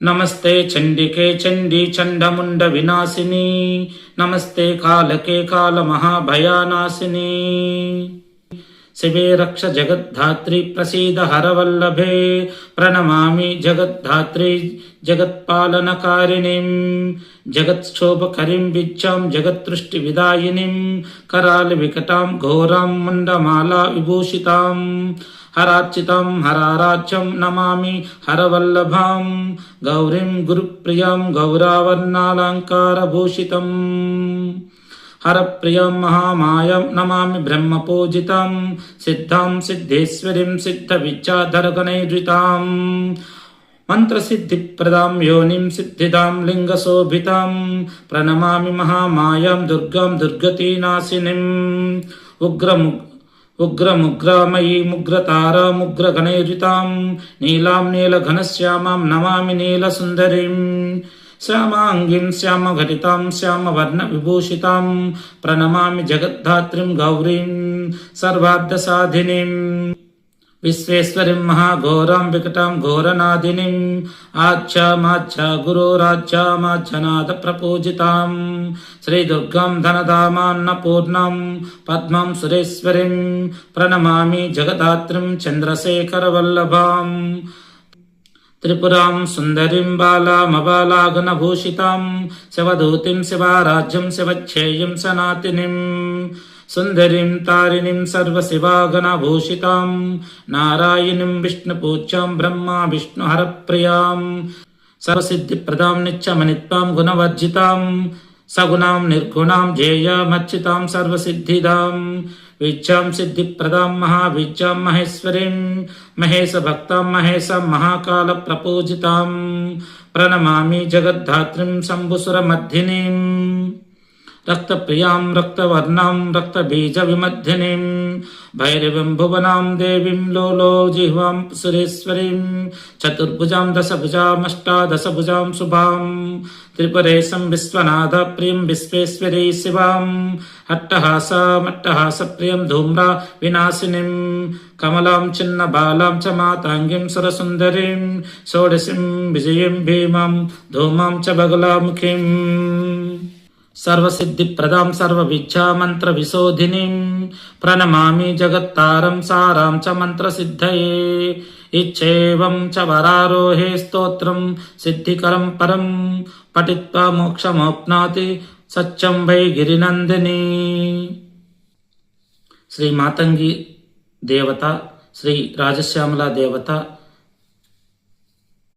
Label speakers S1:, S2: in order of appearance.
S1: नमस्ते चंडिके चंडी चंडमुंड विनाशिनी नमस्ते कालके काल महाभयानाशिनी शिवे रक्ष जगद्धात्री प्रसीद हरवल्लभे प्रणमामि जगद्धात्री जगत्पालनकारिणीं जगत्शोभकरीं विद्यां जगत्तृष्टिविदायिनीं करालविकटां घोरां मुण्डमाला विभूषितां हरार्चितां हराराज्यं नमामि हरवल्लभां गौरीं गुरुप्रियां गौरावर्णालङ्कारभूषितम् हरप्रियं महामायां नमामि ब्रह्मपूजितां सिद्धां सिद्धेश्वरीं सिद्धविद्याधरगणैर्युतां मन्त्रसिद्धिप्रदां योनिं सिद्धिदां लिङ्गशोभितां प्रणमामि महामायां दुर्गां दुर्गतिनाशिनीम् उग्रमुग्रामयी मुग्रतारामुग्रगणैर्युतां नीलां नीलघनश्यामां नमामि नीलसुन्दरीं श्यामाङ्गीं श्यामघटितां श्यामवर्णविभूषितां प्रणमामि जगद्धात्रीं गौरीं सर्वार्थसाधिनीं विश्वेश्वरीं महाघोरां विकटां घोरनादिनीं आज्यामाज्या गुरोराज्यामाज्यनाथप्रपूजितां श्रीदुर्गां धनधामान्नपूर्णां पद्मां सुरेश्वरीं प्रणमामि जगद्धात्रीं चन्द्रशेखरवल्लभां त्रिपुरां सुन्दरीं बालामबालागणभूषितां शिवदूतीं शिवाराज्यं शिवच्छेयं सनातिनीं सुन्दरीं तारिणीं सर्वशिवागणभूषितां नारायणीं विष्णुपूज्यां ब्रह्मा विष्णुहरप्रियां सर्वसिद्धिप्रदां नित्यमनित्वां गुणवर्जितां सगुणां निर्गुणां ध्येयामर्चितां सर्वसिद्धिदां विद्यां सिद्धिप्रदां महाविद्यां महेश्वरीं महेशभक्तां महेशां महाकालप्रपूजितां प्रणमामि जगद्धात्रीं शम्भुसुरमर्दिनीं रक्तप्रियां रक्तवर्णां रक्तबीजविमर्दिनीं भैरवीं भुवनां देवीं लोलोजिह्वां सुरेश्वरीं चतुर्भुजां दशभुजामष्टादशभुजां शुभां त्रिपुरेशं विश्वनाथप्रियं विश्वेश्वरी शिवां अट्टहासप्रियं धूम्रा विनाशिनीं कमलां चिन्नबालां च माताङ्गीं सुरसुन्दरीं षोडशीं विजयीं भीमां धूमां च बगलामुखीं सर्वसिद्धिप्रदां सर्वविद्यामन्त्रविशोधिनीं प्रणमामि जगत्तारं सारां च मन्त्रसिद्धये इच्छेवं च वरारोहे स्तोत्रं सिद्धिकरं परं पठित्वा मोक्षमोप्नोति सत्यं वै गिरिनन्दिनी श्री मातंगी देवता श्री राजश्यामला देवता